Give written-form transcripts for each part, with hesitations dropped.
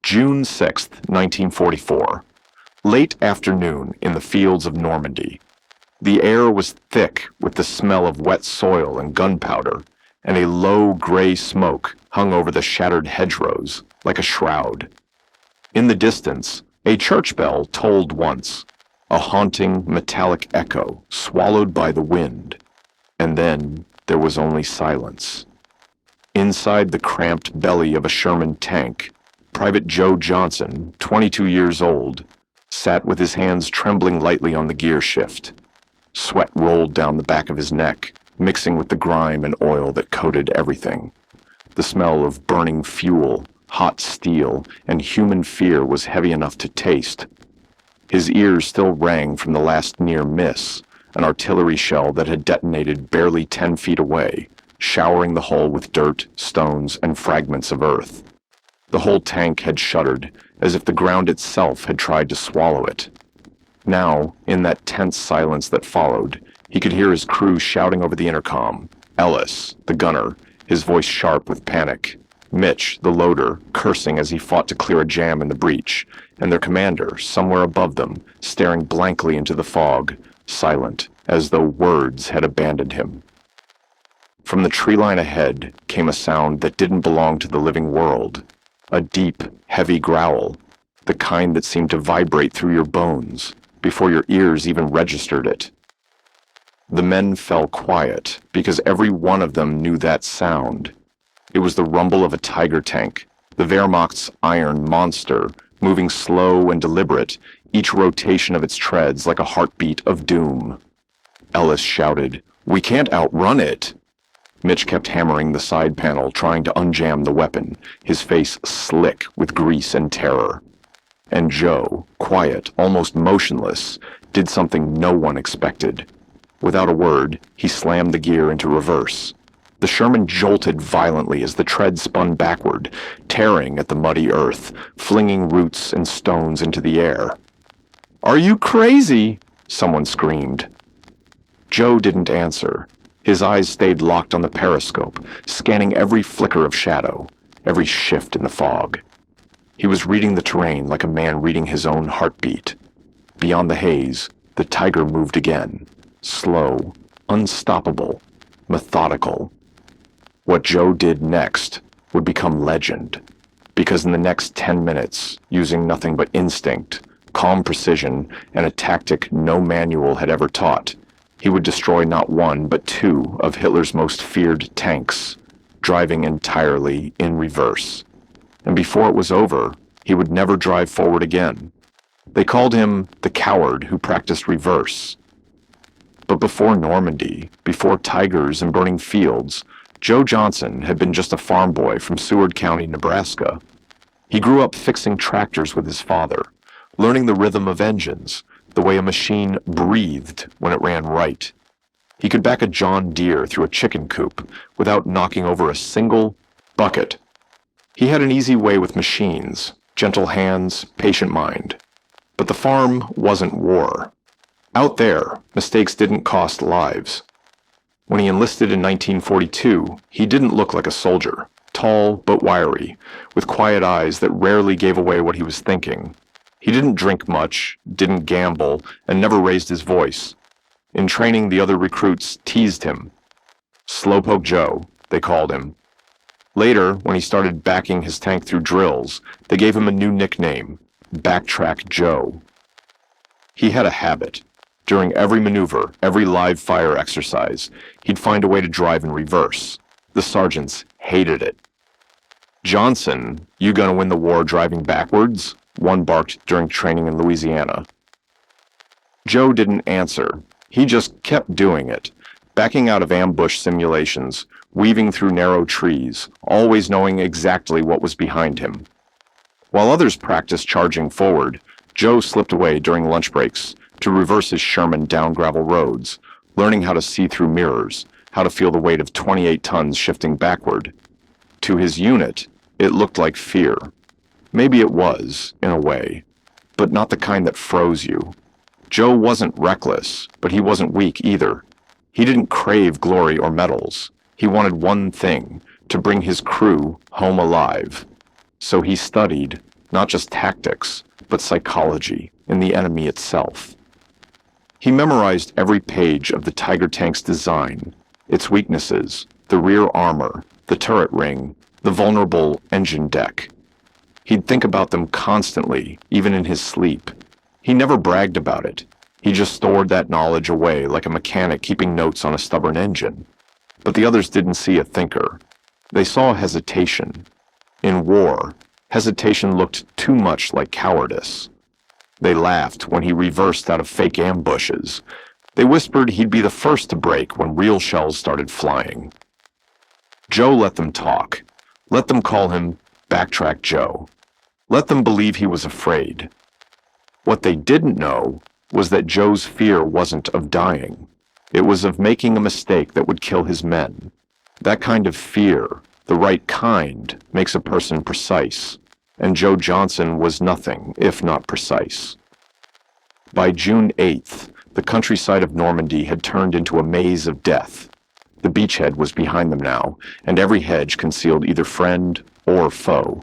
June 6th, 1944. Late afternoon in the fields of Normandy. The air was thick with the smell of wet soil and gunpowder, and a low gray smoke hung over the shattered hedgerows like a shroud. In the distance, a church bell tolled once, a haunting metallic echo swallowed by the wind, and then there was only silence. Inside the cramped belly of a Sherman tank, Private Joe Johnson, 22 years old, sat with his hands trembling lightly on the gear shift. Sweat rolled down the back of his neck, mixing with the grime and oil that coated everything. The smell of burning fuel, hot steel, and human fear was heavy enough to taste. His ears still rang from the last near miss, an artillery shell that had detonated barely 10 feet away, showering the hull with dirt, stones, and fragments of earth. The whole tank had shuddered, as if the ground itself had tried to swallow it. Now, in that tense silence that followed, he could hear his crew shouting over the intercom. Ellis, the gunner, his voice sharp with panic. Mitch, the loader, cursing as he fought to clear a jam in the breach, and their commander, somewhere above them, staring blankly into the fog, silent, as though words had abandoned him. From the tree line ahead came a sound that didn't belong to the living world, a deep, heavy growl, the kind that seemed to vibrate through your bones, before your ears even registered it. The men fell quiet, because every one of them knew that sound. It was the rumble of a Tiger tank, the Wehrmacht's iron monster, moving slow and deliberate, each rotation of its treads like a heartbeat of doom. Ellis shouted, "We can't outrun it!" Mitch kept hammering the side panel, trying to unjam the weapon, his face slick with grease and terror. And Joe, quiet, almost motionless, did something no one expected. Without a word, he slammed the gear into reverse. The Sherman jolted violently as the tread spun backward, tearing at the muddy earth, flinging roots and stones into the air. "Are you crazy?" someone screamed. Joe didn't answer. His eyes stayed locked on the periscope, scanning every flicker of shadow, every shift in the fog. He was reading the terrain like a man reading his own heartbeat. Beyond the haze, the Tiger moved again, slow, unstoppable, methodical. What Joe did next would become legend, because in the next 10 minutes, using nothing but instinct, calm precision, and a tactic no manual had ever taught, he would destroy not one but two of Hitler's most feared tanks, driving entirely in reverse. And before it was over, he would never drive forward again. They called him the coward who practiced reverse. But before Normandy, before tigers and burning fields, Joe Johnson had been just a farm boy from Seward County, Nebraska. He grew up fixing tractors with his father, learning the rhythm of engines, the way a machine breathed when it ran right. He could back a John Deere through a chicken coop without knocking over a single bucket. He had an easy way with machines, gentle hands, patient mind. But the farm wasn't war. Out there, mistakes didn't cost lives. When he enlisted in 1942, he didn't look like a soldier, tall but wiry, with quiet eyes that rarely gave away what he was thinking. He didn't drink much, didn't gamble, and never raised his voice. In training, the other recruits teased him. Slowpoke Joe, they called him. Later, when he started backing his tank through drills, they gave him a new nickname, Backtrack Joe. He had a habit. During every maneuver, every live fire exercise, he'd find a way to drive in reverse. The sergeants hated it. "Johnson, you gonna win the war driving backwards?" one barked during training in Louisiana. Joe didn't answer. He just kept doing it, backing out of ambush simulations, weaving through narrow trees, always knowing exactly what was behind him. While others practiced charging forward, Joe slipped away during lunch breaks to reverse his Sherman down gravel roads, learning how to see through mirrors, how to feel the weight of 28 tons shifting backward. To his unit, it looked like fear. Maybe it was, in a way, but not the kind that froze you. Joe wasn't reckless, but he wasn't weak either. He didn't crave glory or medals. He wanted one thing, to bring his crew home alive. So he studied, not just tactics, but psychology in the enemy itself. He memorized every page of the Tiger tank's design, its weaknesses, the rear armor, the turret ring, the vulnerable engine deck. He'd think about them constantly, even in his sleep. He never bragged about it. He just stored that knowledge away like a mechanic keeping notes on a stubborn engine. But the others didn't see a thinker. They saw hesitation. In war, hesitation looked too much like cowardice. They laughed when he reversed out of fake ambushes. They whispered he'd be the first to break when real shells started flying. Joe let them talk. Let them call him Backtrack Joe. Let them believe he was afraid. What they didn't know was that Joe's fear wasn't of dying. It was of making a mistake that would kill his men. That kind of fear, the right kind, makes a person precise, and Joe Johnson was nothing if not precise. By June 8th, the countryside of Normandy had turned into a maze of death. The beachhead was behind them now, and every hedge concealed either friend or foe.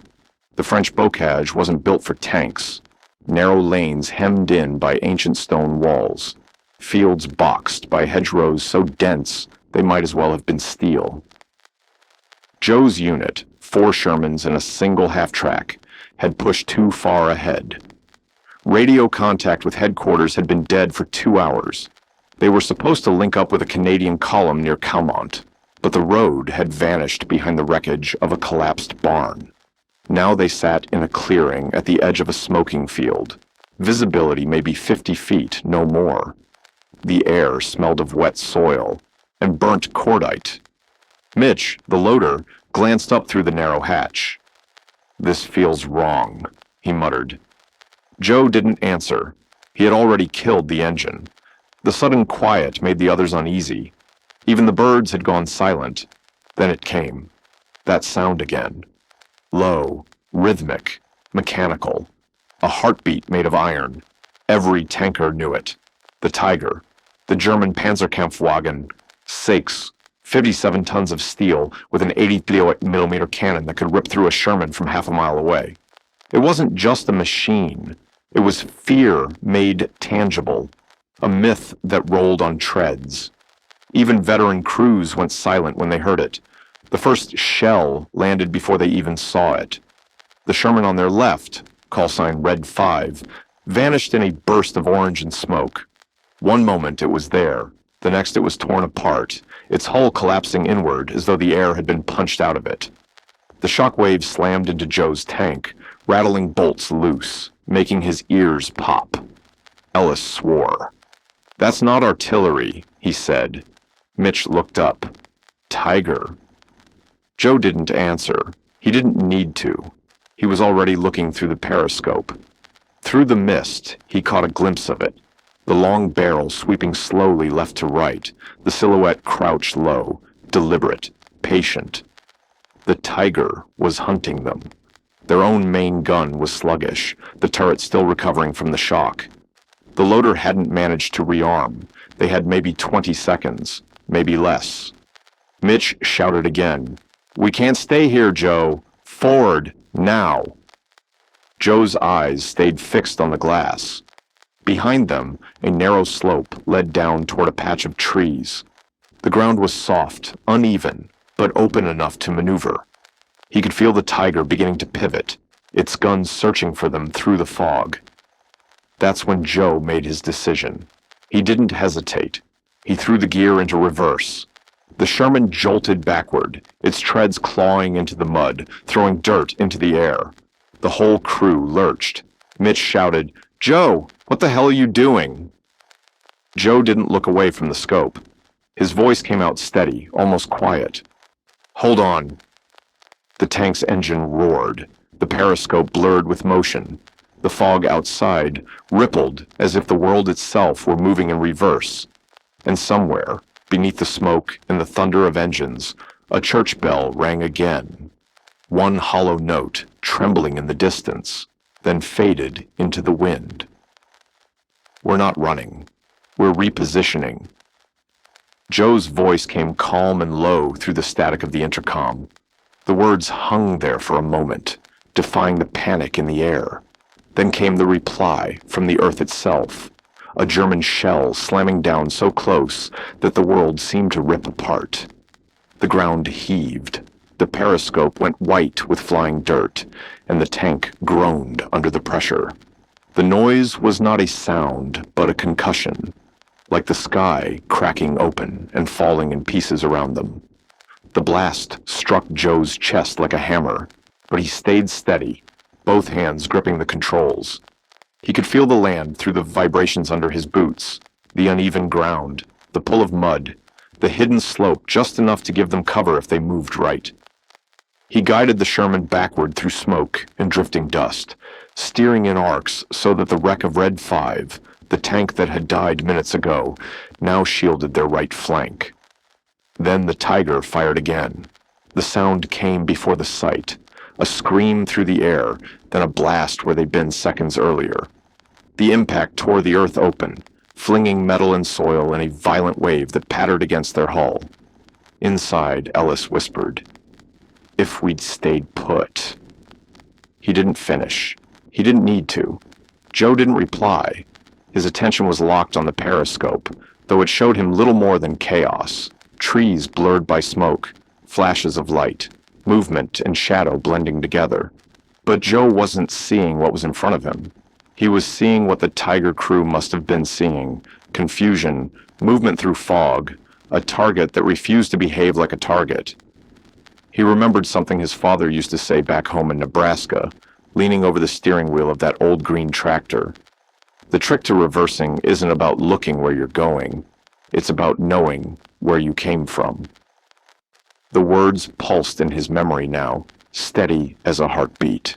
The French bocage wasn't built for tanks. Narrow lanes hemmed in by ancient stone walls. Fields boxed by hedgerows so dense they might as well have been steel. Joe's unit, 4 Shermans and a single half-track, had pushed too far ahead. Radio contact with headquarters had been dead for 2 hours. They were supposed to link up with a Canadian column near Calmont, but the road had vanished behind the wreckage of a collapsed barn. Now they sat in a clearing at the edge of a smoking field. Visibility maybe 50 feet, no more. The air smelled of wet soil and burnt cordite. Mitch, the loader, glanced up through the narrow hatch. "This feels wrong," he muttered. Joe didn't answer. He had already killed the engine. The sudden quiet made the others uneasy. Even the birds had gone silent. Then it came. That sound again. Low, rhythmic, mechanical. A heartbeat made of iron. Every tanker knew it. The Tiger, the German Panzerkampfwagen, Six, 57 tons of steel with an 80mm cannon that could rip through a Sherman from half a mile away. It wasn't just a machine. It was fear made tangible, a myth that rolled on treads. Even veteran crews went silent when they heard it. The first shell landed before they even saw it. The Sherman on their left, call sign Red 5, vanished in a burst of orange and smoke. One moment it was there, the next it was torn apart, its hull collapsing inward as though the air had been punched out of it. The shock wave slammed into Joe's tank, rattling bolts loose, making his ears pop. Ellis swore. "That's not artillery," he said. Mitch looked up. "Tiger." Joe didn't answer. He didn't need to. He was already looking through the periscope. Through the mist, he caught a glimpse of it. The long barrel sweeping slowly left to right, the silhouette crouched low, deliberate, patient. The Tiger was hunting them. Their own main gun was sluggish, the turret still recovering from the shock. The loader hadn't managed to rearm. They had maybe 20 seconds, maybe less. Mitch shouted again, "We can't stay here, Joe. Forward, now." Joe's eyes stayed fixed on the glass. Behind them, a narrow slope led down toward a patch of trees. The ground was soft, uneven, but open enough to maneuver. He could feel the Tiger beginning to pivot, its guns searching for them through the fog. That's when Joe made his decision. He didn't hesitate. He threw the gear into reverse. The Sherman jolted backward, its treads clawing into the mud, throwing dirt into the air. The whole crew lurched. Mitch shouted, "Joe, what the hell are you doing?" Joe didn't look away from the scope. His voice came out steady, almost quiet. "Hold on." The tank's engine roared. The periscope blurred with motion. The fog outside rippled as if the world itself were moving in reverse. And somewhere, beneath the smoke and the thunder of engines, a church bell rang again. One hollow note, trembling in the distance, then faded into the wind. "We're not running. We're repositioning." Joe's voice came calm and low through the static of the intercom. The words hung there for a moment, defying the panic in the air. Then came the reply from the earth itself, a German shell slamming down so close that the world seemed to rip apart. The ground heaved, the periscope went white with flying dirt, and the tank groaned under the pressure. The noise was not a sound, but a concussion, like the sky cracking open and falling in pieces around them. The blast struck Joe's chest like a hammer, but he stayed steady, both hands gripping the controls. He could feel the land through the vibrations under his boots, the uneven ground, the pull of mud, the hidden slope just enough to give them cover if they moved right. He guided the Sherman backward through smoke and drifting dust, steering in arcs so that the wreck of Red 5, the tank that had died minutes ago, now shielded their right flank. Then the Tiger fired again. The sound came before the sight, a scream through the air, then a blast where they'd been seconds earlier. The impact tore the earth open, flinging metal and soil in a violent wave that pattered against their hull. Inside, Ellis whispered, "If we'd stayed put." He didn't finish. He didn't need to. Joe didn't reply. His attention was locked on the periscope, though it showed him little more than chaos. Trees blurred by smoke, flashes of light, movement and shadow blending together. But Joe wasn't seeing what was in front of him. He was seeing what the Tiger crew must have been seeing: confusion, movement through fog, a target that refused to behave like a target. He remembered something his father used to say back home in Nebraska, leaning over the steering wheel of that old green tractor. The trick to reversing isn't about looking where you're going. It's about knowing where you came from. The words pulsed in his memory now, steady as a heartbeat.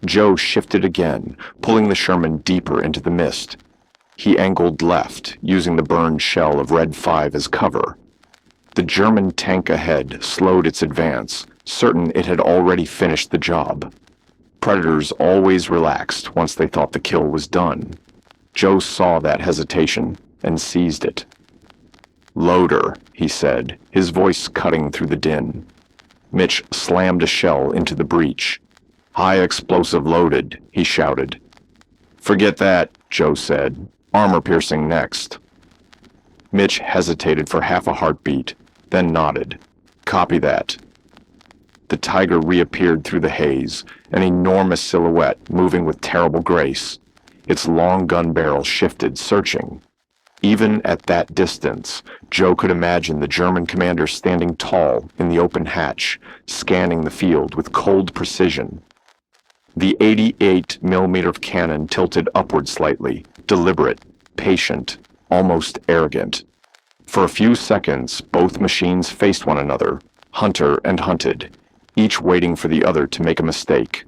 Joe shifted again, pulling the Sherman deeper into the mist. He angled left, using the burned shell of Red 5 as cover. The German tank ahead slowed its advance, certain it had already finished the job. Predators always relaxed once they thought the kill was done. Joe saw that hesitation and seized it. "Loader," he said, his voice cutting through the din. Mitch slammed a shell into the breech. "High explosive loaded," he shouted. "Forget that," Joe said. "Armor piercing next." Mitch hesitated for half a heartbeat, then nodded. "Copy that." The Tiger reappeared through the haze, an enormous silhouette moving with terrible grace. Its long gun barrel shifted, searching. Even at that distance, Joe could imagine the German commander standing tall in the open hatch, scanning the field with cold precision. The 88mm cannon tilted upward slightly, deliberate, patient, almost arrogant. For a few seconds, both machines faced one another, hunter and hunted, each waiting for the other to make a mistake.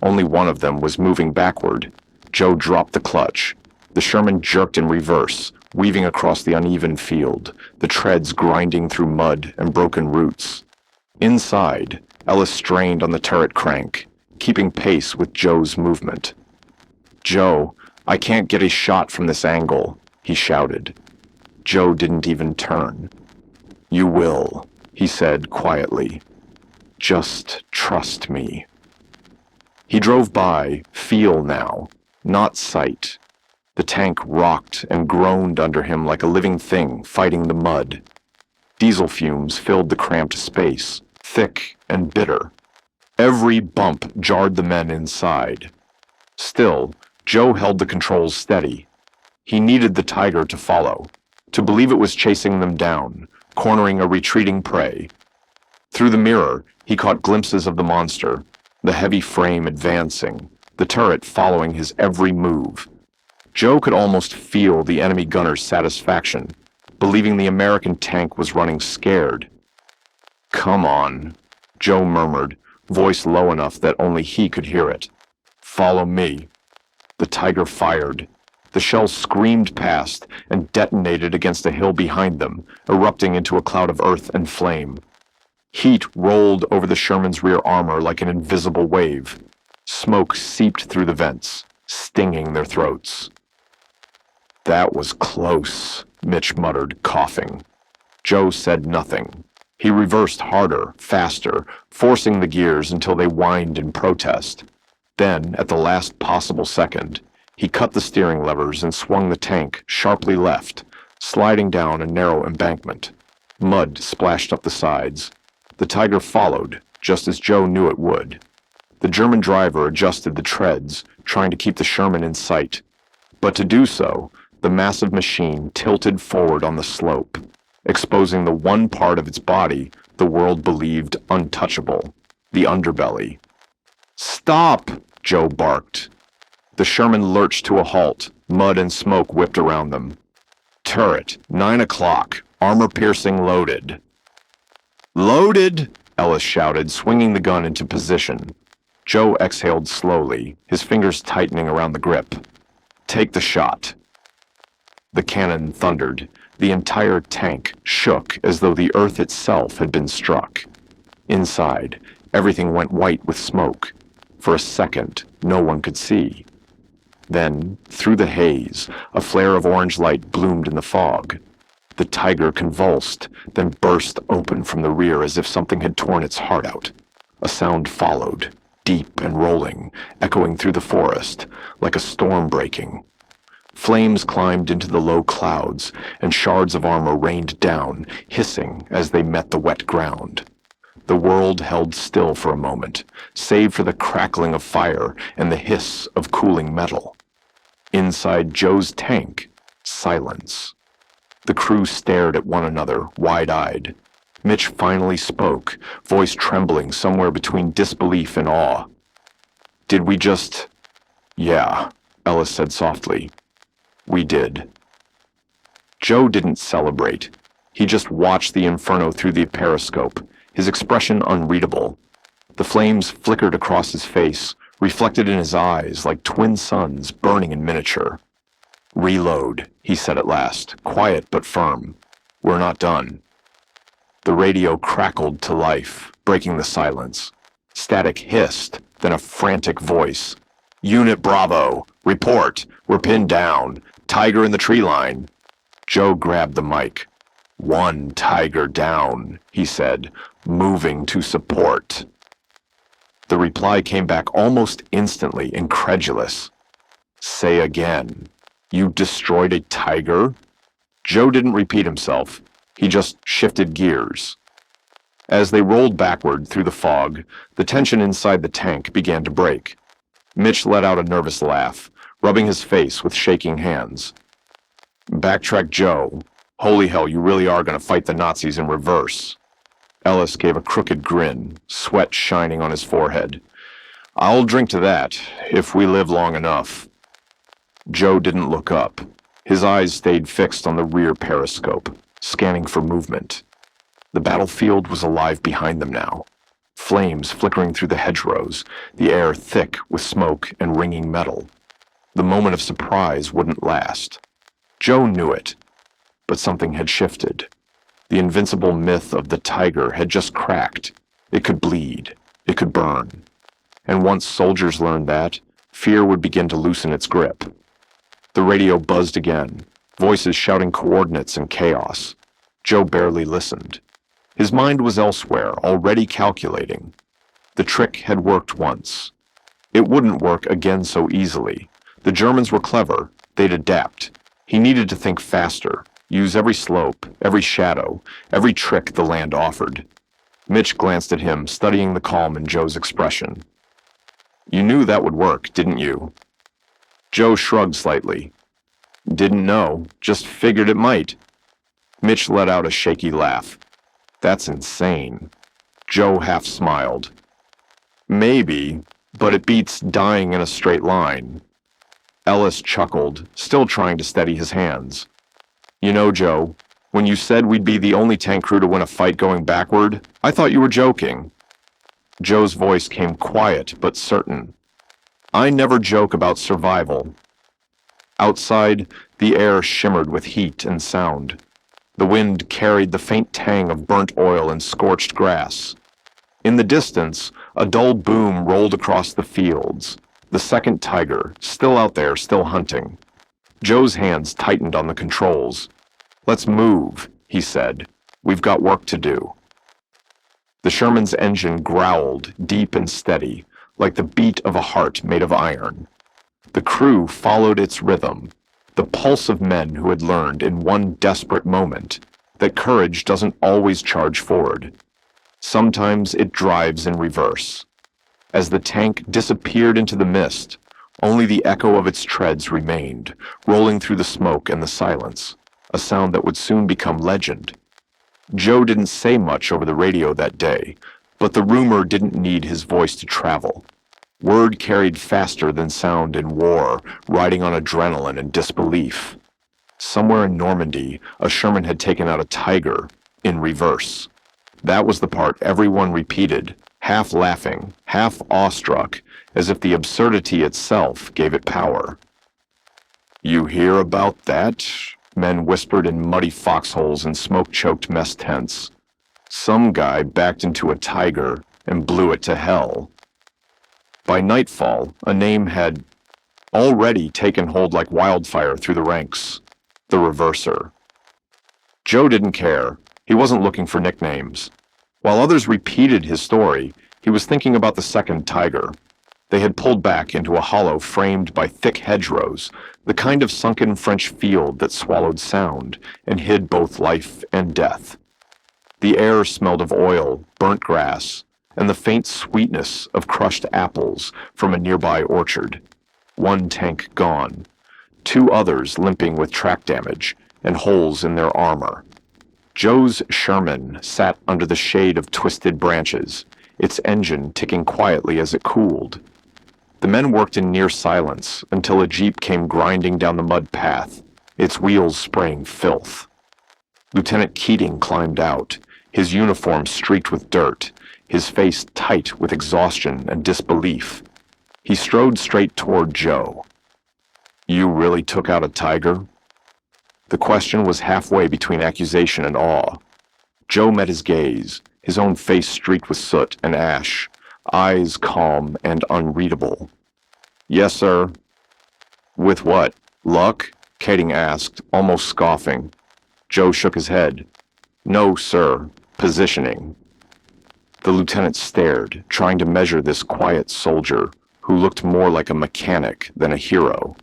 Only one of them was moving backward. Joe dropped the clutch. The Sherman jerked in reverse, weaving across the uneven field, the treads grinding through mud and broken roots. Inside, Ellis strained on the turret crank, keeping pace with Joe's movement. "Joe, I can't get a shot from this angle," he shouted. Joe didn't even turn. "You will," he said quietly. "Just trust me." He drove by, feel now, not sight. The tank rocked and groaned under him like a living thing fighting the mud. Diesel fumes filled the cramped space, thick and bitter. Every bump jarred the men inside. Still, Joe held the controls steady. He needed the Tiger to follow, to believe it was chasing them down, cornering a retreating prey. Through the mirror, he caught glimpses of the monster, the heavy frame advancing, the turret following his every move. Joe could almost feel the enemy gunner's satisfaction, believing the American tank was running scared. "Come on," Joe murmured, voice low enough that only he could hear it. "Follow me." The Tiger fired. The shell screamed past and detonated against a hill behind them, erupting into a cloud of earth and flame. Heat rolled over the Sherman's rear armor like an invisible wave. Smoke seeped through the vents, stinging their throats. "That was close," Mitch muttered, coughing. Joe said nothing. He reversed harder, faster, forcing the gears until they whined in protest. Then, at the last possible second, he cut the steering levers and swung the tank sharply left, sliding down a narrow embankment. Mud splashed up the sides. The Tiger followed, just as Joe knew it would. The German driver adjusted the treads, trying to keep the Sherman in sight. But to do so, the massive machine tilted forward on the slope, exposing the one part of its body the world believed untouchable, the underbelly. "Stop!" Joe barked. The Sherman lurched to a halt, mud and smoke whipped around them. "Turret, 9 o'clock, armor-piercing loaded." "Loaded!" Ellis shouted, swinging the gun into position. Joe exhaled slowly, his fingers tightening around the grip. "Take the shot." The cannon thundered. The entire tank shook as though the earth itself had been struck. Inside, everything went white with smoke. For a second, no one could see. Then, through the haze, a flare of orange light bloomed in the fog. The Tiger convulsed, then burst open from the rear as if something had torn its heart out. A sound followed, deep and rolling, echoing through the forest, like a storm breaking. Flames climbed into the low clouds, and shards of armor rained down, hissing as they met the wet ground. The world held still for a moment, save for the crackling of fire and the hiss of cooling metal. Inside Joe's tank, silence. The crew stared at one another, wide-eyed. Mitch finally spoke, voice trembling somewhere between disbelief and awe. "Did we just—" "Yeah," Ellis said softly. "We did." Joe didn't celebrate. He just watched the inferno through the periscope, his expression unreadable. The flames flickered across his face, reflected in his eyes like twin suns burning in miniature. "Reload," he said at last, quiet but firm. "We're not done." The radio crackled to life, breaking the silence. Static hissed, then a frantic voice. "Unit Bravo, report. We're pinned down. Tiger in the tree line." Joe grabbed the mic. "One Tiger down," he said, "moving to support." The reply came back almost instantly, incredulous. "Say again. You destroyed a Tiger?" Joe didn't repeat himself. He just shifted gears. As they rolled backward through the fog, the tension inside the tank began to break. Mitch let out a nervous laugh, rubbing his face with shaking hands. "Backtrack Joe. Holy hell, you really are going to fight the Nazis in reverse." Ellis gave a crooked grin, sweat shining on his forehead. "I'll drink to that, if we live long enough." Joe didn't look up. His eyes stayed fixed on the rear periscope, scanning for movement. The battlefield was alive behind them now. Flames flickering through the hedgerows, the air thick with smoke and ringing metal. The moment of surprise wouldn't last. Joe knew it, but something had shifted. The invincible myth of the Tiger had just cracked. It could bleed. It could burn. And once soldiers learned that, fear would begin to loosen its grip. The radio buzzed again, voices shouting coordinates and chaos. Joe barely listened. His mind was elsewhere, already calculating. The trick had worked once. It wouldn't work again so easily. The Germans were clever. They'd adapt. He needed to think faster, use every slope, every shadow, every trick the land offered. Mitch glanced at him, studying the calm in Joe's expression. "You knew that would work, didn't you?" Joe shrugged slightly. "Didn't know, just figured it might." Mitch let out a shaky laugh. "That's insane." Joe half smiled. "Maybe, but it beats dying in a straight line." Ellis chuckled, still trying to steady his hands. "You know, Joe, when you said we'd be the only tank crew to win a fight going backward, I thought you were joking." Joe's voice came quiet but certain. "I never joke about survival." Outside, the air shimmered with heat and sound. The wind carried the faint tang of burnt oil and scorched grass. In the distance, a dull boom rolled across the fields. The second Tiger, still out there, still hunting. Joe's hands tightened on the controls. "Let's move," he said. "We've got work to do." The Sherman's engine growled, deep and steady, like the beat of a heart made of iron. The crew followed its rhythm, the pulse of men who had learned in one desperate moment that courage doesn't always charge forward. Sometimes it drives in reverse. As the tank disappeared into the mist, only the echo of its treads remained, rolling through the smoke and the silence, a sound that would soon become legend. Joe didn't say much over the radio that day, but the rumor didn't need his voice to travel. Word carried faster than sound in war, riding on adrenaline and disbelief. Somewhere in Normandy, a Sherman had taken out a Tiger, in reverse. That was the part everyone repeated, half laughing, half awestruck, as if the absurdity itself gave it power. "You hear about that?" Men whispered in muddy foxholes and smoke-choked mess tents. "Some guy backed into a Tiger and blew it to hell." By nightfall, a name had already taken hold like wildfire through the ranks: the Reverser. Joe didn't care. He wasn't looking for nicknames. While others repeated his story, he was thinking about the second Tiger. They had pulled back into a hollow framed by thick hedgerows, the kind of sunken French field that swallowed sound and hid both life and death. The air smelled of oil, burnt grass, and the faint sweetness of crushed apples from a nearby orchard. One tank gone, two others limping with track damage and holes in their armor. Joe's Sherman sat under the shade of twisted branches, its engine ticking quietly as it cooled. The men worked in near silence until a jeep came grinding down the mud path, its wheels spraying filth. Lieutenant Keating climbed out, his uniform streaked with dirt, his face tight with exhaustion and disbelief. He strode straight toward Joe. "You really took out a Tiger?" The question was halfway between accusation and awe. Joe met his gaze, his own face streaked with soot and ash, eyes calm and unreadable. "Yes, sir." "With what? Luck?" Keating asked, almost scoffing. Joe shook his head. "No, sir. Positioning." The lieutenant stared, trying to measure this quiet soldier, who looked more like a mechanic than a hero.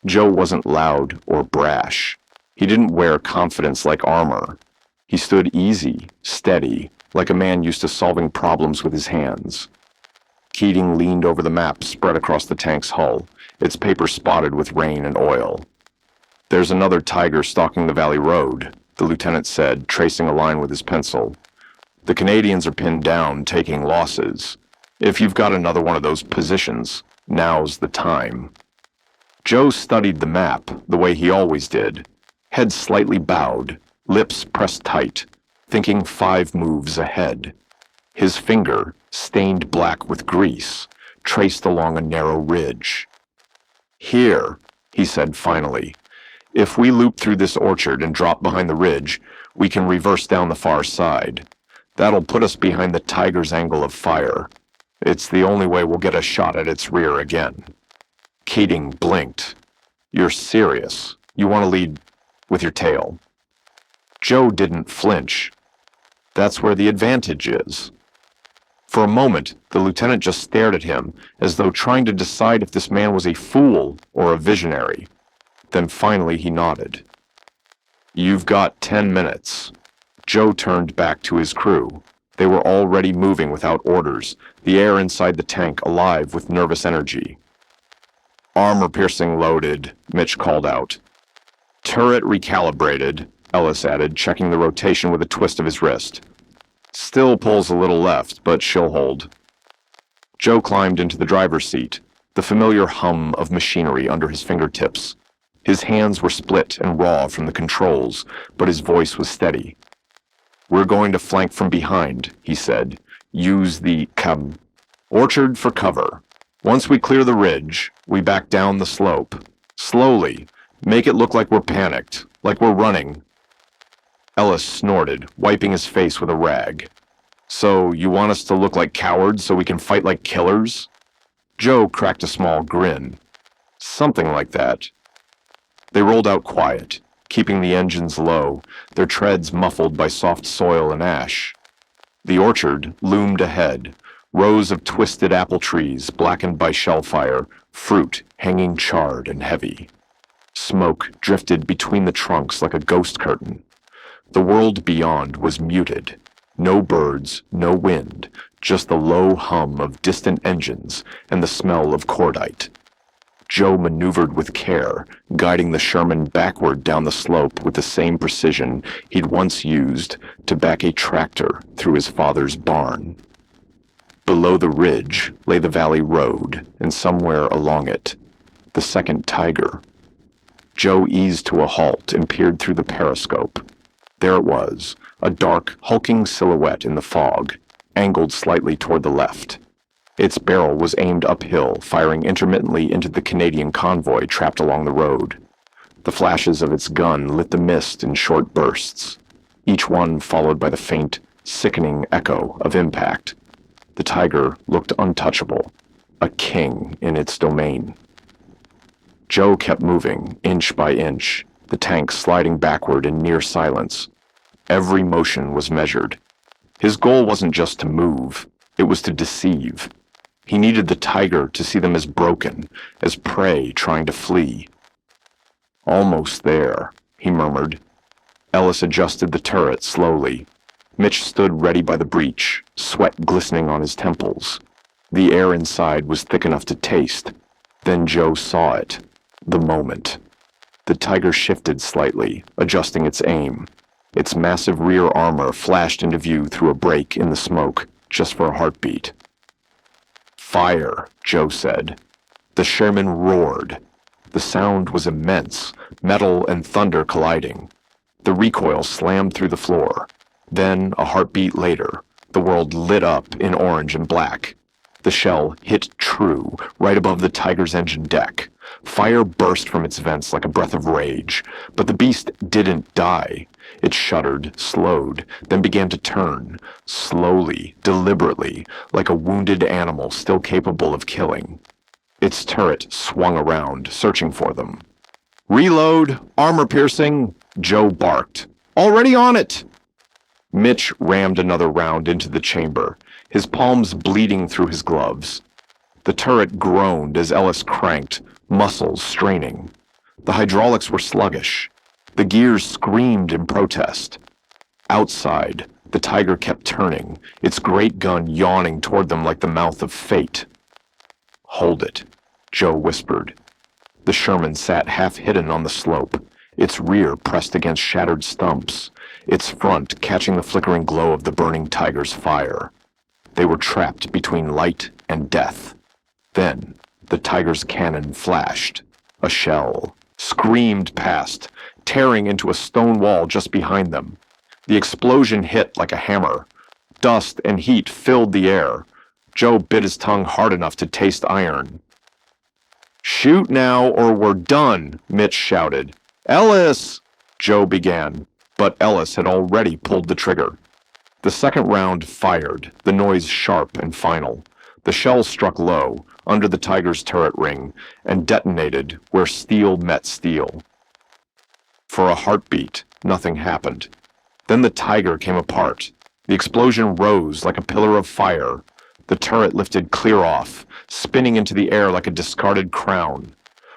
Joe wasn't loud or brash. He didn't wear confidence like armor. He stood easy, steady, like a man used to solving problems with his hands. Keating leaned over the map spread across the tank's hull, its paper spotted with rain and oil. "There's another Tiger stalking the valley road," the lieutenant said, tracing a line with his pencil. "The Canadians are pinned down, taking losses. If you've got another one of those positions, now's the time." Joe studied the map the way he always did, head slightly bowed, lips pressed tight, thinking 5 moves ahead. His finger, stained black with grease, traced along a narrow ridge. "Here," he said finally. "If we loop through this orchard and drop behind the ridge, we can reverse down the far side. That'll put us behind the Tiger's angle of fire. It's the only way we'll get a shot at its rear again." Keating blinked. "You're serious? You want to lead with your tail?" Joe didn't flinch. "That's where the advantage is." For a moment, the lieutenant just stared at him, as though trying to decide if this man was a fool or a visionary. Then finally he nodded. "You've got 10 minutes. Joe turned back to his crew. They were already moving without orders, the air inside the tank alive with nervous energy. "Armor-piercing loaded," Mitch called out. "Turret recalibrated," Ellis added, checking the rotation with a twist of his wrist. "Still pulls a little left, but she'll hold." Joe climbed into the driver's seat, the familiar hum of machinery under his fingertips. His hands were split and raw from the controls, but his voice was steady. "We're going to flank from behind," he said. "Use the orchard for cover. Once we clear the ridge, we back down the slope. Slowly. Make it look like we're panicked, like we're running." Ellis snorted, wiping his face with a rag. "So you want us to look like cowards so we can fight like killers?" Joe cracked a small grin. "Something like that." They rolled out quiet, keeping the engines low, their treads muffled by soft soil and ash. The orchard loomed ahead, rows of twisted apple trees blackened by shell fire, fruit hanging charred and heavy. Smoke drifted between the trunks like a ghost curtain. The world beyond was muted. No birds, no wind, just the low hum of distant engines and the smell of cordite. Joe maneuvered with care, guiding the Sherman backward down the slope with the same precision he'd once used to back a tractor through his father's barn. Below the ridge lay the valley road, and somewhere along it, the second tiger. Joe eased to a halt and peered through the periscope. There it was, a dark, hulking silhouette in the fog, angled slightly toward the left. Its barrel was aimed uphill, firing intermittently into the Canadian convoy trapped along the road. The flashes of its gun lit the mist in short bursts, each one followed by the faint, sickening echo of impact. The tiger looked untouchable, a king in its domain. Joe kept moving, inch by inch, the tank sliding backward in near silence. Every motion was measured. His goal wasn't just to move, it was to deceive. He needed the tiger to see them as broken, as prey trying to flee. Almost there, he murmured. Ellis adjusted the turret slowly. Mitch stood ready by the breach, sweat glistening on his temples. The air inside was thick enough to taste. Then Joe saw it. The moment. The tiger shifted slightly, adjusting its aim. Its massive rear armor flashed into view through a break in the smoke, just for a heartbeat. Fire, Joe said. The Sherman roared. The sound was immense, metal and thunder colliding. The recoil slammed through the floor. Then, a heartbeat later, the world lit up in orange and black. The shell hit true, right above the tiger's engine deck. Fire burst from its vents like a breath of rage, but the beast didn't die. It shuddered, slowed, then began to turn, slowly, deliberately, like a wounded animal still capable of killing. Its turret swung around, searching for them. "Reload! Armor piercing!" Joe barked. "Already on it!" Mitch rammed another round into the chamber, his palms bleeding through his gloves. The turret groaned as Ellis cranked, muscles straining. The hydraulics were sluggish. The gears screamed in protest. Outside, the tiger kept turning, its great gun yawning toward them like the mouth of fate. "Hold it," Joe whispered. The Sherman sat half-hidden on the slope, its rear pressed against shattered stumps, its front catching the flickering glow of the burning tiger's fire. They were trapped between light and death. Then, the tiger's cannon flashed. A shell screamed past, tearing into a stone wall just behind them. The explosion hit like a hammer. Dust and heat filled the air. Joe bit his tongue hard enough to taste iron. "Shoot now or we're done," Mitch shouted. "Ellis!" Joe began, but Ellis had already pulled the trigger. The second round fired, the noise sharp and final. The shell struck low, under the tiger's turret ring, and detonated where steel met steel. For a heartbeat, nothing happened. Then the tiger came apart. The explosion rose like a pillar of fire. The turret lifted clear off, spinning into the air like a discarded crown.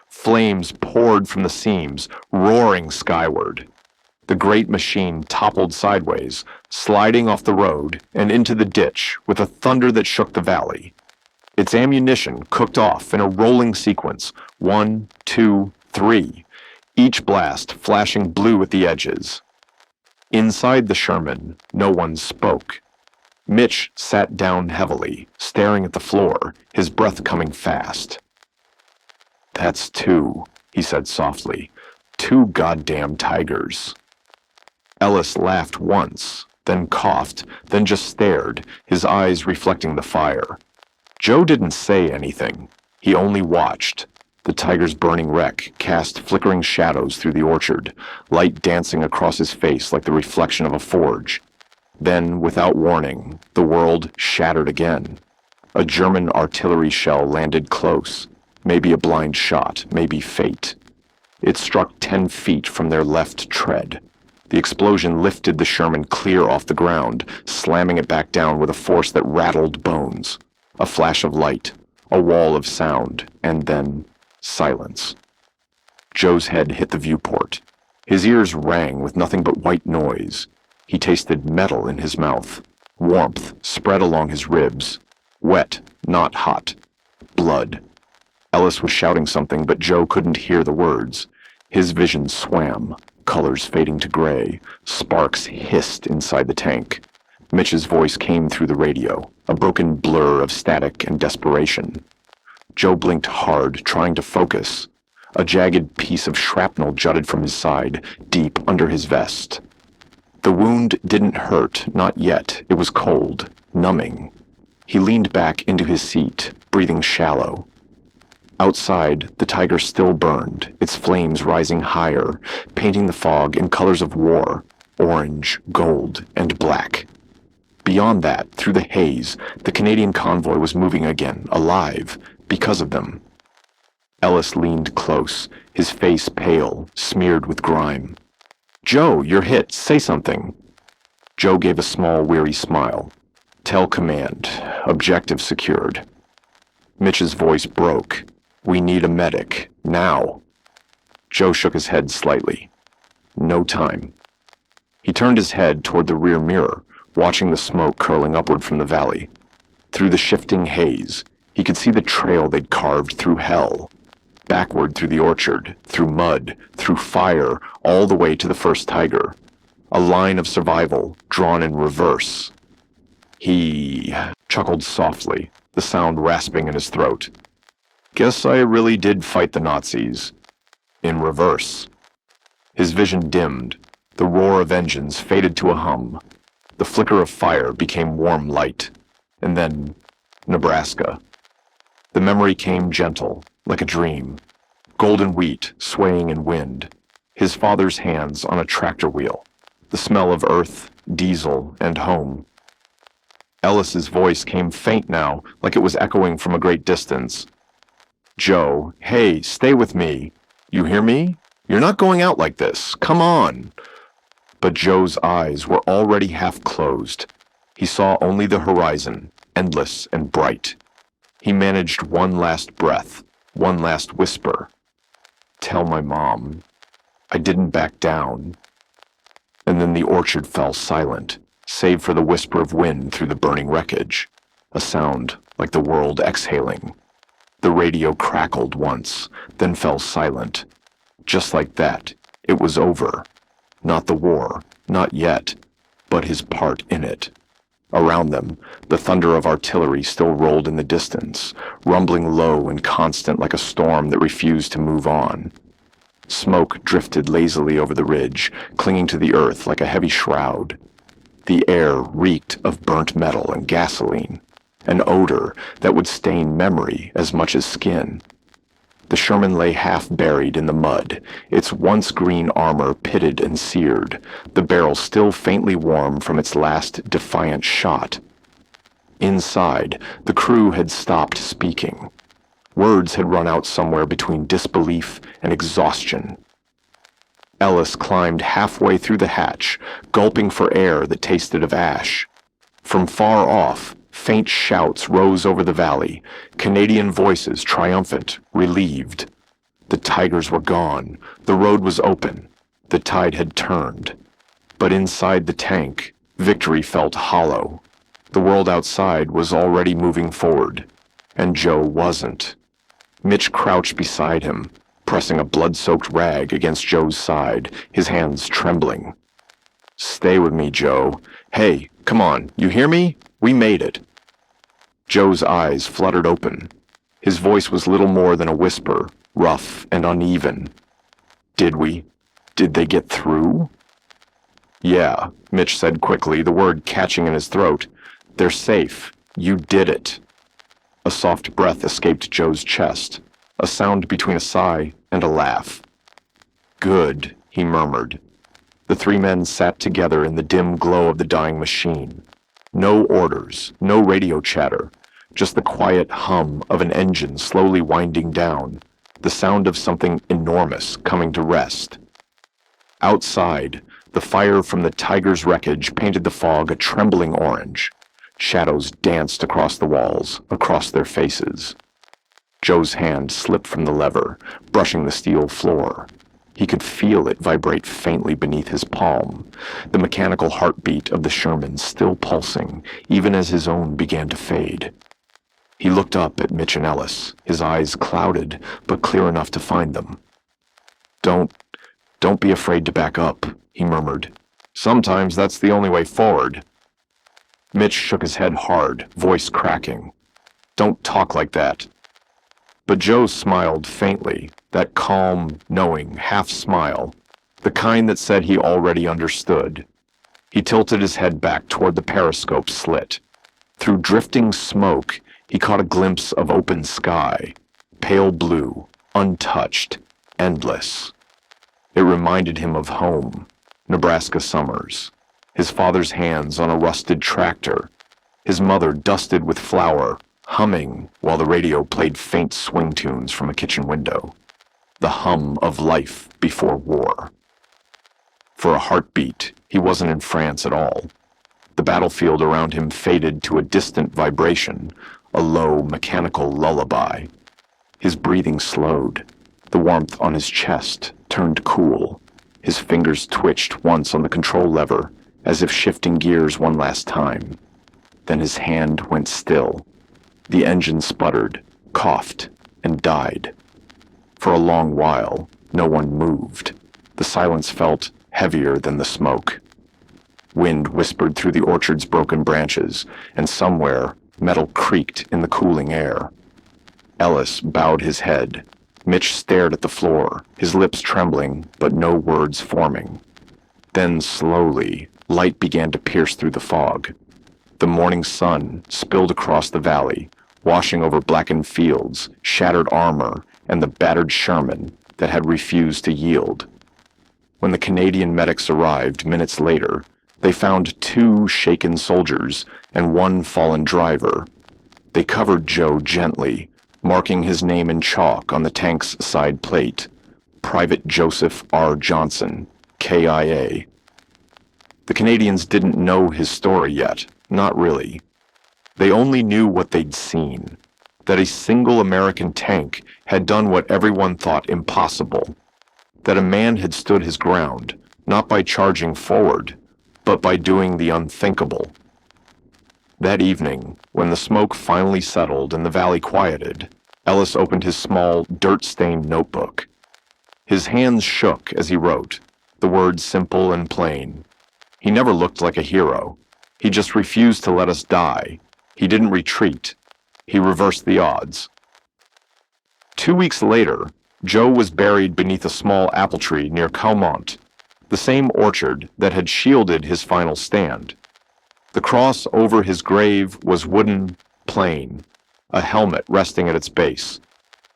Flames poured from the seams, roaring skyward. The great machine toppled sideways, sliding off the road and into the ditch with a thunder that shook the valley. Its ammunition cooked off in a rolling sequence, 1, 2, 3, each blast flashing blue at the edges. Inside the Sherman, no one spoke. Mitch sat down heavily, staring at the floor, his breath coming fast. "That's two," he said softly. "Two goddamn tigers." Ellis laughed once, then coughed, then just stared, his eyes reflecting the fire. Joe didn't say anything. He only watched. The tiger's burning wreck cast flickering shadows through the orchard, light dancing across his face like the reflection of a forge. Then, without warning, the world shattered again. A German artillery shell landed close, maybe a blind shot, maybe fate. It struck 10 feet from their left tread. The explosion lifted the Sherman clear off the ground, slamming it back down with a force that rattled bones. A flash of light, a wall of sound, and then silence. Joe's head hit the viewport. His ears rang with nothing but white noise. He tasted metal in his mouth. Warmth spread along his ribs. Wet, not hot. Blood. Ellis was shouting something, but Joe couldn't hear the words. His vision swam, colors fading to gray. Sparks hissed inside the tank. Mitch's voice came through the radio, a broken blur of static and desperation. Joe blinked hard, trying to focus. A jagged piece of shrapnel jutted from his side, deep under his vest. The wound didn't hurt, not yet. It was cold, numbing. He leaned back into his seat, breathing shallow. Outside, the tiger still burned, its flames rising higher, painting the fog in colors of war, orange, gold, and black. Beyond that, through the haze, the Canadian convoy was moving again, alive, because of them. Ellis leaned close, his face pale, smeared with grime. "Joe, you're hit. Say something." Joe gave a small, weary smile. "Tell command. Objective secured." Mitch's voice broke. "We need a medic. Now." Joe shook his head slightly. "No time." He turned his head toward the rear mirror, watching the smoke curling upward from the valley. Through the shifting haze, he could see the trail they'd carved through hell. Backward through the orchard, through mud, through fire, all the way to the first tiger. A line of survival, drawn in reverse. He chuckled softly, the sound rasping in his throat. "Guess I really did fight the Nazis. In reverse." His vision dimmed. The roar of engines faded to a hum. The flicker of fire became warm light. And then, Nebraska. The memory came gentle, like a dream. Golden wheat swaying in wind. His father's hands on a tractor wheel. The smell of earth, diesel, and home. Ellis's voice came faint now, like it was echoing from a great distance. "Joe, hey, stay with me. You hear me? You're not going out like this. Come on." But Joe's eyes were already half closed. He saw only the horizon, endless and bright. He managed one last breath, one last whisper. "Tell my mom. I didn't back down." And then the orchard fell silent, save for the whisper of wind through the burning wreckage, a sound like the world exhaling. The radio crackled once, then fell silent. Just like that, it was over. Not the war, not yet, but his part in it. Around them, the thunder of artillery still rolled in the distance, rumbling low and constant like a storm that refused to move on. Smoke drifted lazily over the ridge, clinging to the earth like a heavy shroud. The air reeked of burnt metal and gasoline, an odor that would stain memory as much as skin. The Sherman lay half buried in the mud, its once green armor pitted and seared, the barrel still faintly warm from its last defiant shot. Inside, the crew had stopped speaking. Words had run out somewhere between disbelief and exhaustion. Ellis climbed halfway through the hatch, gulping for air that tasted of ash. From far off, faint shouts rose over the valley, Canadian voices triumphant, relieved. The tigers were gone, the road was open, the tide had turned. But inside the tank, victory felt hollow. The world outside was already moving forward, and Joe wasn't. Mitch crouched beside him, pressing a blood-soaked rag against Joe's side, his hands trembling. "Stay with me, Joe. Hey, come on, you hear me? We made it." Joe's eyes fluttered open. His voice was little more than a whisper, rough and uneven. "Did we? Did they get through?" "Yeah," Mitch said quickly, the word catching in his throat. "They're safe. You did it." A soft breath escaped Joe's chest, a sound between a sigh and a laugh. "Good," he murmured. The three men sat together in the dim glow of the dying machine. No orders, no radio chatter, just the quiet hum of an engine slowly winding down, the sound of something enormous coming to rest. Outside, The fire from the Tiger's wreckage painted the fog a trembling orange. Shadows danced across the walls, across their faces. Joe's hand slipped from the lever, brushing the steel floor. He could feel it vibrate faintly beneath his palm, the mechanical heartbeat of the Sherman still pulsing, even as his own began to fade. He looked up at Mitch and Ellis, his eyes clouded, but clear enough to find them. Don't be afraid to back up," he murmured. "Sometimes that's the only way forward." Mitch shook his head hard, voice cracking. "Don't talk like that." But Joe smiled faintly, that calm, knowing, half-smile, the kind that said he already understood. He tilted his head back toward the periscope slit. Through drifting smoke, he caught a glimpse of open sky, pale blue, untouched, endless. It reminded him of home, Nebraska summers, his father's hands on a rusted tractor, his mother dusted with flour, humming while the radio played faint swing tunes from a kitchen window. The hum of life before war. For a heartbeat, he wasn't in France at all. The battlefield around him faded to a distant vibration, a low, mechanical lullaby. His breathing slowed. The warmth on his chest turned cool. His fingers twitched once on the control lever, as if shifting gears one last time. Then his hand went still. The engine sputtered, coughed, and died. For a long while, no one moved. The silence felt heavier than the smoke. Wind whispered through the orchard's broken branches, and somewhere, metal creaked in the cooling air. Ellis bowed his head. Mitch stared at the floor, his lips trembling, but no words forming. Then, slowly, light began to pierce through the fog. The morning sun spilled across the valley, washing over blackened fields, shattered armor, and the battered Sherman that had refused to yield. When the Canadian medics arrived minutes later, they found 2 shaken soldiers and 1 fallen driver. They covered Joe gently, marking his name in chalk on the tank's side plate, Private Joseph R. Johnson, KIA. The Canadians didn't know his story yet, not really. They only knew what they'd seen, that a single American tank had done what everyone thought impossible, that a man had stood his ground, not by charging forward, but by doing the unthinkable. That evening, when the smoke finally settled and the valley quieted, Ellis opened his small, dirt-stained notebook. His hands shook as he wrote, the words simple and plain. He never looked like a hero. He just refused to let us die. He didn't retreat. He reversed the odds. 2 weeks later, Joe was buried beneath a small apple tree near Calmont, the same orchard that had shielded his final stand. The cross over his grave was wooden, plain, a helmet resting at its base.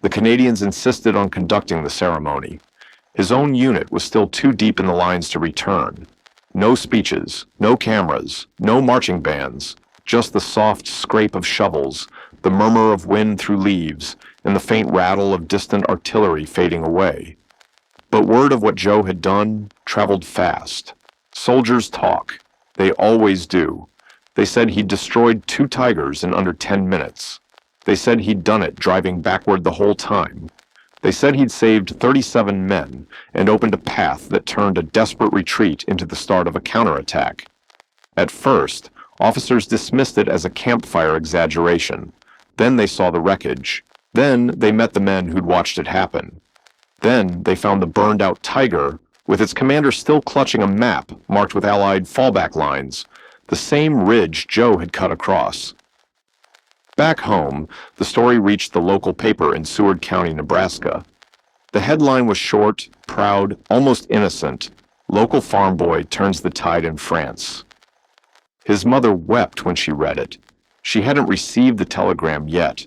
The Canadians insisted on conducting the ceremony. His own unit was still too deep in the lines to return. No speeches, no cameras, no marching bands, just the soft scrape of shovels, the murmur of wind through leaves, and the faint rattle of distant artillery fading away. But word of what Joe had done traveled fast. Soldiers talk. They always do. They said he'd destroyed 2 Tigers in under 10 minutes. They said he'd done it driving backward the whole time. They said he'd saved 37 men and opened a path that turned a desperate retreat into the start of a counterattack. At first, officers dismissed it as a campfire exaggeration. Then they saw the wreckage. Then they met the men who'd watched it happen. Then they found the burned-out Tiger, with its commander still clutching a map marked with Allied fallback lines, the same ridge Joe had cut across. Back home, the story reached the local paper in Seward County, Nebraska. The headline was short, proud, almost innocent. Local farm boy turns the tide in France. His mother wept when she read it. She hadn't received the telegram yet.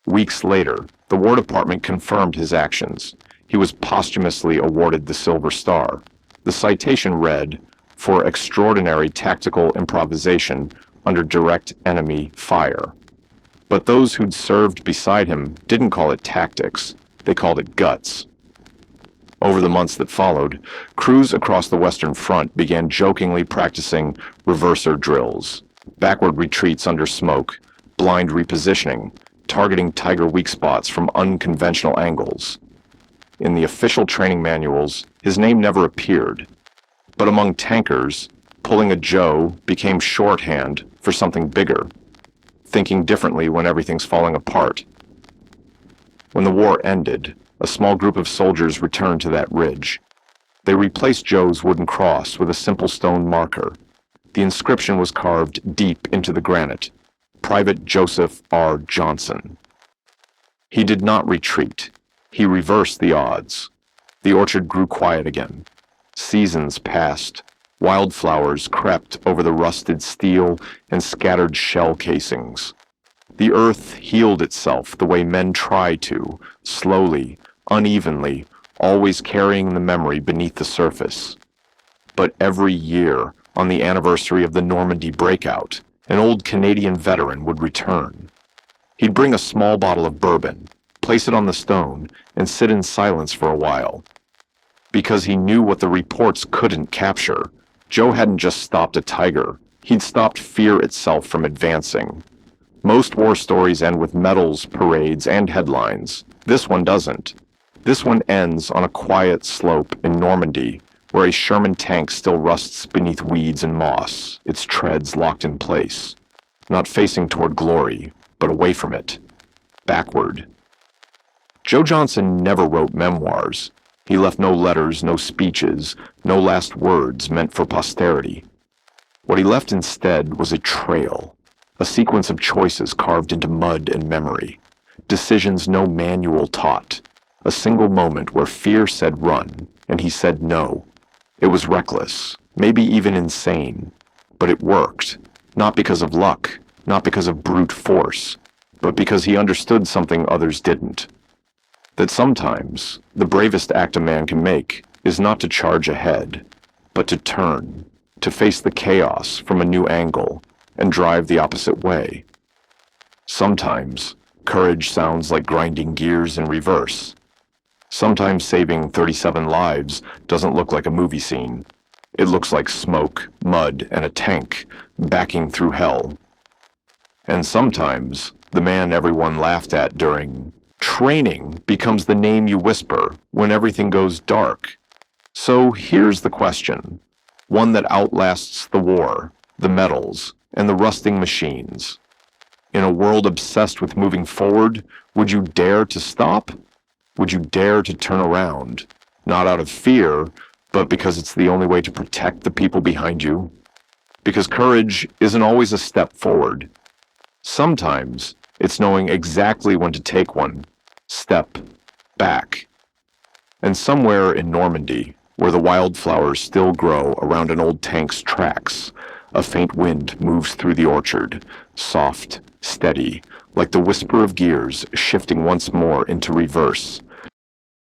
Weeks later, the War Department confirmed his actions. He was posthumously awarded the Silver Star. The citation read, "For extraordinary tactical improvisation under direct enemy fire." But those who'd served beside him didn't call it tactics. They called it guts. Over the months that followed, crews across the Western Front began jokingly practicing reverser drills, backward retreats under smoke, blind repositioning, targeting Tiger weak spots from unconventional angles. In the official training manuals, his name never appeared, but among tankers, pulling a Joe became shorthand for something bigger, thinking differently when everything's falling apart. When the war ended, a small group of soldiers returned to that ridge. They replaced Joe's wooden cross with a simple stone marker. The inscription was carved deep into the granite, Private Joseph R. Johnson. He did not retreat. He reversed the odds. The orchard grew quiet again. Seasons passed. Wildflowers crept over the rusted steel and scattered shell casings. The earth healed itself the way men try to, slowly, unevenly, always carrying the memory beneath the surface. But every year, on the anniversary of the Normandy breakout, an old Canadian veteran would return. He'd bring a small bottle of bourbon, place it on the stone, and sit in silence for a while. Because he knew what the reports couldn't capture, Joe hadn't just stopped a tiger, he'd stopped fear itself from advancing. Most war stories end with medals, parades, and headlines. This one doesn't. This one ends on a quiet slope in Normandy, where a Sherman tank still rusts beneath weeds and moss, its treads locked in place, not facing toward glory, but away from it, backward. Joe Johnson never wrote memoirs. He left no letters, no speeches, no last words meant for posterity. What he left instead was a trail, a sequence of choices carved into mud and memory, decisions no manual taught, a single moment where fear said run, and he said no. It was reckless, maybe even insane, but it worked, not because of luck, not because of brute force, but because he understood something others didn't. That sometimes the bravest act a man can make is not to charge ahead, but to turn, to face the chaos from a new angle and drive the opposite way. Sometimes courage sounds like grinding gears in reverse. Sometimes saving 37 lives doesn't look like a movie scene. It looks like smoke, mud, and a tank backing through hell. And sometimes the man everyone laughed at during training becomes the name you whisper when everything goes dark. So here's the question, one that outlasts the war, the medals, and the rusting machines. In a world obsessed with moving forward, would you dare to stop? Would you dare to turn around, not out of fear, but because it's the only way to protect the people behind you? Because courage isn't always a step forward. Sometimes it's knowing exactly when to take one step back. And somewhere in Normandy, where the wildflowers still grow around an old tank's tracks, a faint wind moves through the orchard, soft, steady, like the whisper of gears shifting once more into reverse,